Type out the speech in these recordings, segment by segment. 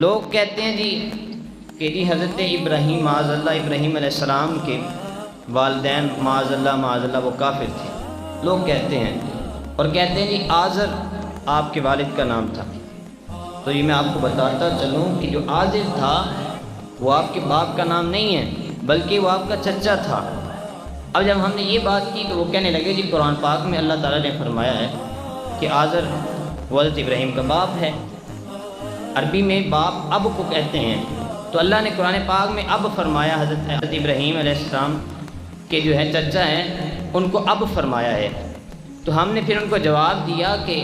لوگ کہتے ہیں کہ حضرت ابراہیم معاذ اللہ ابراہیم علیہ السلام کے والدین معاذ اللہ وہ کافر تھے، لوگ کہتے ہیں، اور کہتے ہیں آزر آپ کے والد کا نام تھا۔ تو یہ میں آپ کو بتاتا چلوں کہ جو آزر تھا وہ آپ کے باپ کا نام نہیں ہے بلکہ وہ آپ کا چچا تھا۔ اب جب ہم نے یہ بات کی تو وہ کہنے لگے قرآن پاک میں اللہ تعالیٰ نے فرمایا ہے کہ آزر حضرت ابراہیم کا باپ ہے، عربی میں باپ اب کو کہتے ہیں، تو اللہ نے قرآن پاک میں اب فرمایا حضرت ابراہیم علیہ السلام کے جو ہے چچا ہیں ان کو اب فرمایا ہے۔ تو ہم نے پھر ان کو جواب دیا کہ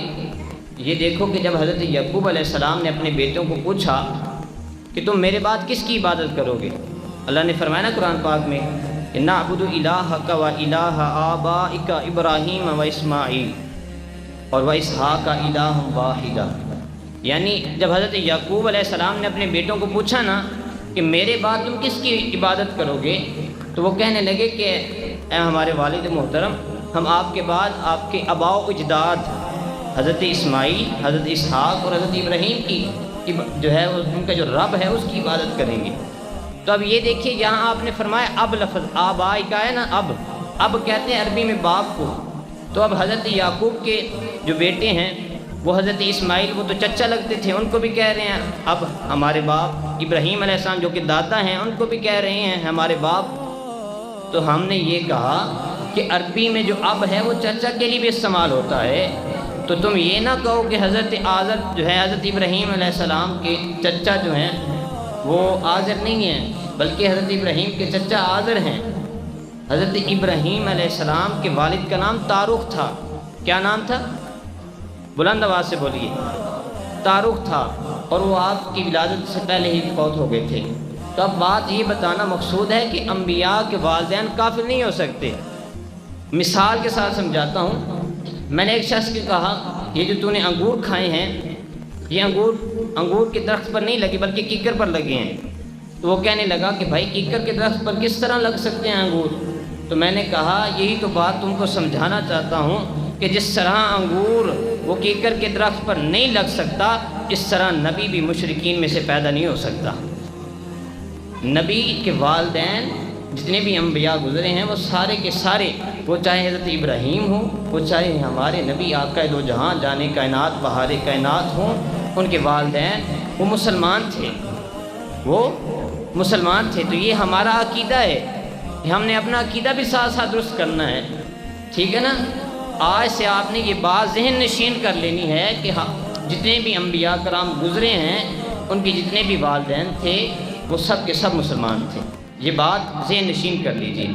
یہ دیکھو کہ جب حضرت یعقوب علیہ السلام نے اپنے بیٹوں کو پوچھا کہ تم میرے بعد کس کی عبادت کرو گے، اللہ نے فرمایا نا قرآن پاک میں نعبد الہک و الہ آبائک ابراہیم و اسماعیل اور و اسحاق الہ واحدہ، یعنی جب حضرت یعقوب علیہ السلام نے اپنے بیٹوں کو پوچھا نا کہ میرے بعد تم کس کی عبادت کرو گے، تو وہ کہنے لگے کہ اے ہمارے والد محترم، ہم آپ کے بعد آپ کے آباء و اجداد حضرت اسماعیل، حضرت اسحاق اور حضرت ابراہیم کی جو ہے ان کا جو رب ہے اس کی عبادت کریں گے۔ تو اب یہ دیکھیے یہاں آپ نے فرمایا اب لفظ آبائی کا ہے نا، اب کہتے ہیں عربی میں باپ کو، تو اب حضرت یعقوب کے جو بیٹے ہیں وہ حضرت اسماعیل وہ تو چچا لگتے تھے، ان کو بھی کہہ رہے ہیں اب ہمارے باپ، ابراہیم علیہ السلام جو کہ دادا ہیں ان کو بھی کہہ رہے ہیں ہمارے باپ۔ تو ہم نے یہ کہا کہ عربی میں جو اب ہے وہ چچا کے لیے بھی استعمال ہوتا ہے، تو تم یہ نہ کہو کہ حضرت آزر جو ہے حضرت ابراہیم علیہ السلام کے چچا جو ہیں وہ آزر نہیں ہیں بلکہ حضرت ابراہیم کے چچا آزر ہیں۔ حضرت ابراہیم علیہ السلام کے والد کا نام تارخ تھا۔ کیا نام تھا؟ بلند آواز سے بولیے۔ تارخ تھا، اور وہ آپ کی ولادت سے پہلے ہی فوت ہو گئے تھے۔ تو اب بات یہ بتانا مقصود ہے کہ انبیاء کے والدین کافر نہیں ہو سکتے۔ مثال کے ساتھ سمجھاتا ہوں، میں نے ایک شخص کو کہا یہ جو تو نے انگور کھائے ہیں یہ انگور کے درخت پر نہیں لگے بلکہ کیکر پر لگے ہیں۔ تو وہ کہنے لگا کہ بھائی کیکر کے درخت پر کس طرح لگ سکتے ہیں انگور؟ تو میں نے کہا یہی تو بات تم کو سمجھانا چاہتا ہوں کہ جس طرح انگور وہ کیکر کے درخت پر نہیں لگ سکتا، اس طرح نبی بھی مشرکین میں سے پیدا نہیں ہو سکتا۔ نبی کے والدین جتنے بھی انبیاء گزرے ہیں وہ سارے کے سارے، وہ چاہے حضرت ابراہیم ہوں، وہ چاہے ہمارے نبی آقا دو جہاں جانے کائنات بہار کائنات ہوں، ان کے والدین وہ مسلمان تھے، وہ مسلمان تھے۔ تو یہ ہمارا عقیدہ ہے، ہم نے اپنا عقیدہ بھی ساتھ ساتھ درست کرنا ہے، ٹھیک ہے نا؟ آج سے آپ نے یہ بات ذہن نشین کر لینی ہے کہ جتنے بھی انبیاء کرام گزرے ہیں ان کے جتنے بھی والدین تھے وہ سب کے سب مسلمان تھے، یہ بات ذہن نشین کر لیجیے۔